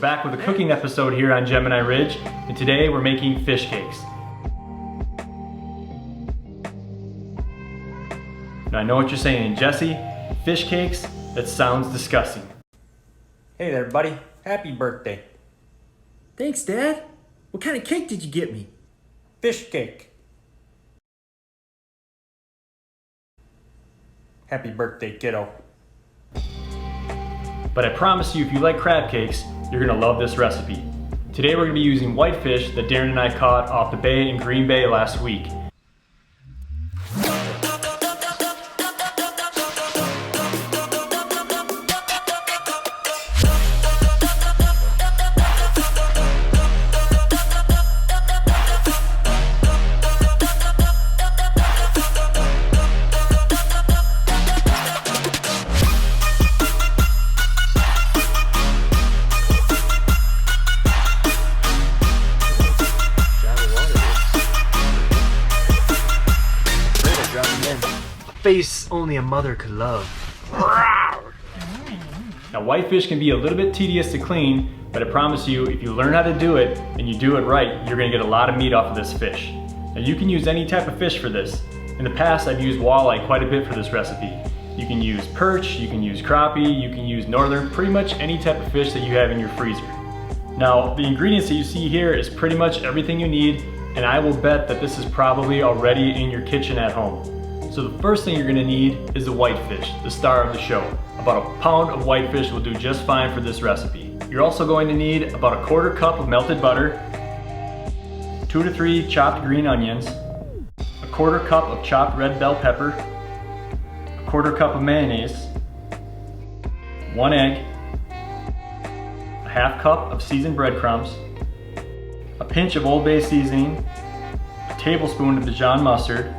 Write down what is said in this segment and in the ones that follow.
back with a cooking episode here on Gemini Ridge, and today we're making fish cakes. Now I know what you're saying, Jesse, fish cakes? That sounds disgusting. Hey there, buddy. Happy birthday. Thanks, Dad. What kind of cake did you get me? Fish cake. Happy birthday, kiddo. But I promise you, if you like crab cakes, you're gonna love this recipe. Today we're gonna be using whitefish that Darren and I caught off the bay in Green Bay last week. Face only a mother could love. Now whitefish can be a little bit tedious to clean, but I promise you, if you learn how to do it and you do it right, you're gonna get a lot of meat off of this fish. Now you can use any type of fish for this. In the past, I've used walleye quite a bit for this recipe. You can use perch, you can use crappie, you can use northern, pretty much any type of fish that you have in your freezer. Now, the ingredients that you see here is pretty much everything you need, and I will bet that this is probably already in your kitchen at home. So the first thing you're gonna need is the whitefish, the star of the show. About a pound of whitefish will do just fine for this recipe. You're also going to need about a 1/4 cup of melted butter, 2 to 3 chopped green onions, a 1/4 cup of chopped red bell pepper, a 1/4 cup of mayonnaise, 1 egg, a 1/2 cup of seasoned breadcrumbs, a pinch of Old Bay seasoning, a tablespoon of Dijon mustard,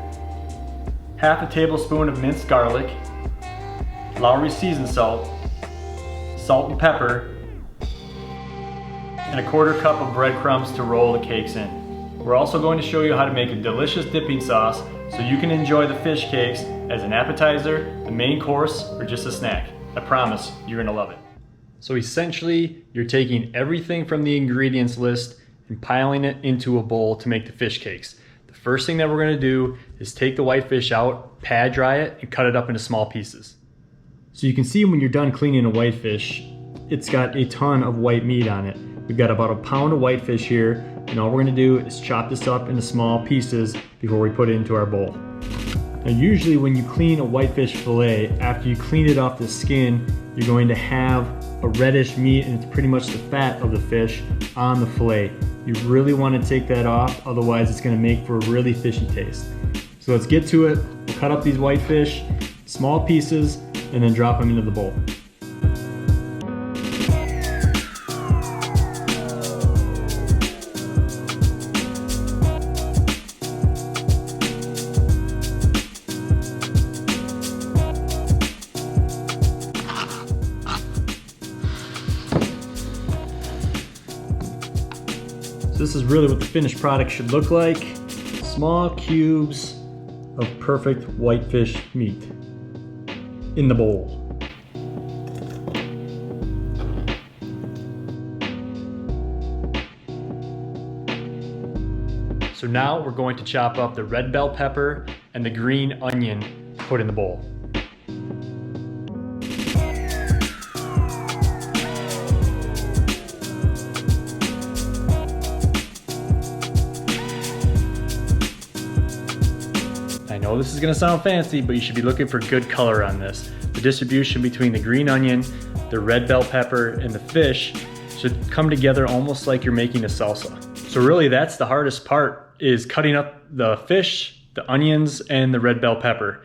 1/2 tablespoon of minced garlic, Lawry seasoned salt, salt and pepper, and a 1/4 cup of breadcrumbs to roll the cakes in. We're also going to show you how to make a delicious dipping sauce so you can enjoy the fish cakes as an appetizer, the main course, or just a snack. I promise you're gonna love it. So essentially, you're taking everything from the ingredients list and piling it into a bowl to make the fish cakes. The first thing that we're gonna do is take the whitefish out, pad dry it, and cut it up into small pieces. So you can see when you're done cleaning a whitefish, it's got a ton of white meat on it. We've got about a pound of whitefish here, and all we're gonna do is chop this up into small pieces before we put it into our bowl. Now usually when you clean a whitefish fillet, after you clean it off the skin, you're going to have a reddish meat, and it's pretty much the fat of the fish on the fillet. You really want to take that off, otherwise it's going to make for a really fishy taste. So let's get to it. We'll cut up these whitefish, small pieces, and then drop them into the bowl. This is really what the finished product should look like. Small cubes of perfect whitefish meat in the bowl. So now we're going to chop up the red bell pepper and the green onion to put in the bowl. I know this is gonna sound fancy, but you should be looking for good color on this. The distribution between the green onion, the red bell pepper, and the fish should come together almost like you're making a salsa. So really that's the hardest part, is cutting up the fish, the onions, and the red bell pepper.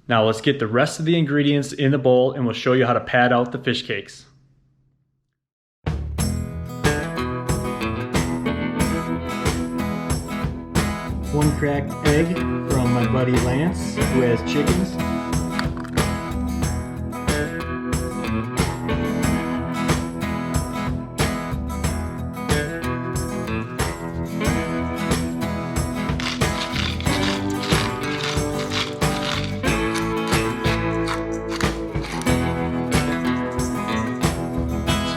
Now let's get the rest of the ingredients in the bowl and we'll show you how to pad out the fish cakes. One cracked egg from my buddy Lance, who has chickens.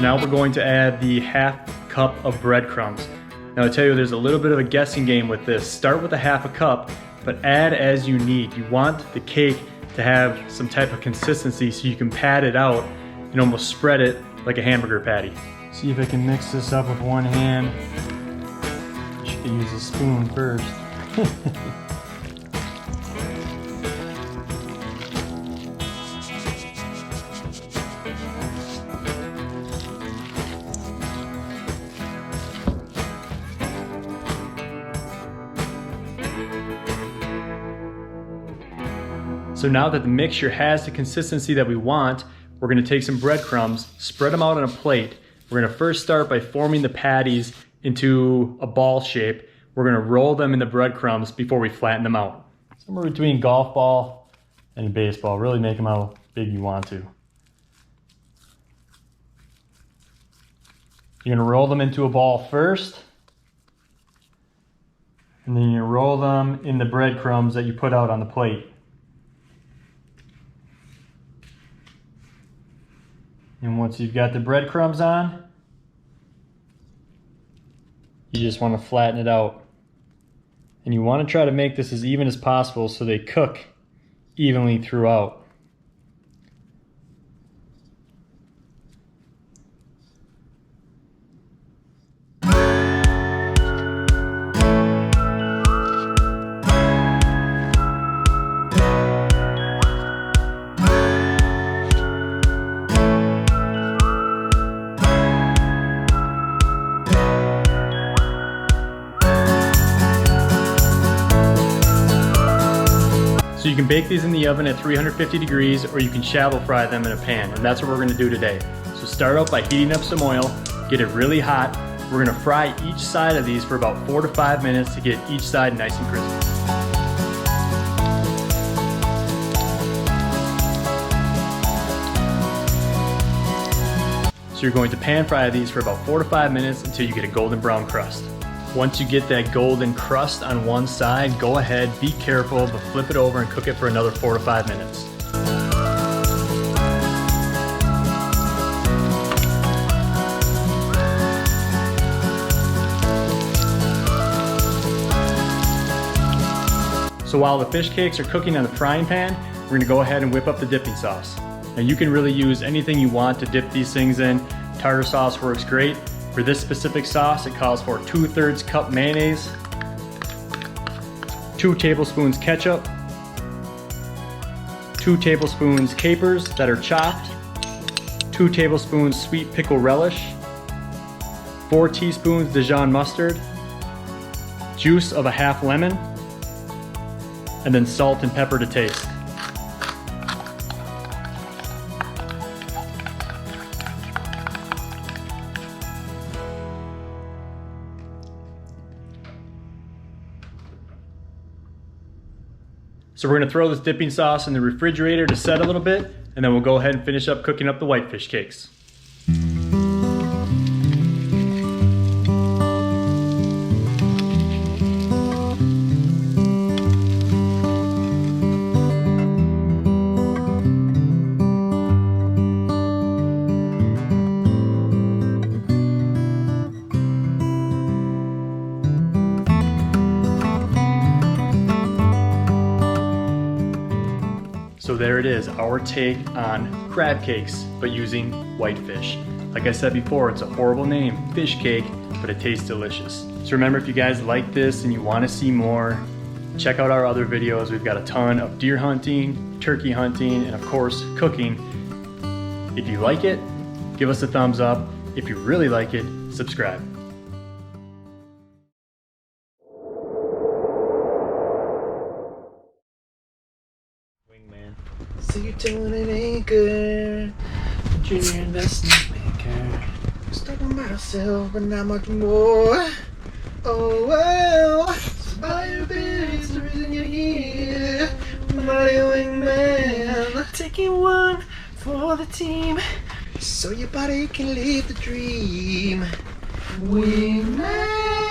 now we're going to add the ½ cup of breadcrumbs. Now I tell you, there's a little bit of a guessing game with this. Start with a ½ cup, but add as you need. You want the cake to have some type of consistency so you can pat it out and almost spread it like a hamburger patty. See if I can mix this up with one hand. I should use a spoon first. So now that the mixture has the consistency that we want, we're gonna take some breadcrumbs, spread them out on a plate. We're gonna first start by forming the patties into a ball shape. We're gonna roll them in the breadcrumbs before we flatten them out. Somewhere between golf ball and baseball. Really make them how big you want to. You're gonna roll them into a ball first, and then you roll them in the breadcrumbs that you put out on the plate. And once you've got the breadcrumbs on, you just want to flatten it out. And you want to try to make this as even as possible so they cook evenly throughout. So you can bake these in the oven at 350 degrees, or you can shallow fry them in a pan, and that's what we're gonna do today. So start out by heating up some oil, get it really hot. We're gonna fry each side of these for about 4 to 5 minutes to get each side nice and crispy. So you're going to pan fry these for about 4 to 5 minutes until you get a golden brown crust. Once you get that golden crust on one side, go ahead, be careful, but flip it over and cook it for another 4 to 5 minutes. So while the fish cakes are cooking on the frying pan, we're gonna go ahead and whip up the dipping sauce. Now you can really use anything you want to dip these things in. Tartar sauce works great. For this specific sauce, it calls for 2/3 cup mayonnaise, 2 tablespoons ketchup, 2 tablespoons capers that are chopped, 2 tablespoons sweet pickle relish, 4 teaspoons Dijon mustard, juice of a half lemon, and then salt and pepper to taste. So we're gonna throw this dipping sauce in the refrigerator to set a little bit, and then we'll go ahead and finish up cooking up the whitefish cakes. So there it is, our take on crab cakes, but using whitefish. Like I said before, it's a horrible name, fish cake, but it tastes delicious. So remember, if you guys like this and you want to see more, check out our other videos. We've got a ton of deer hunting, turkey hunting, and of course, cooking. If you like it, give us a thumbs up. If you really like it, subscribe. So you're doing an anchor, junior investment maker. Stuck on myself, but not much more. Oh well, so buy your beers, the reason you're here. Mighty wingman, taking one for the team, so your body can live the dream. Wingman.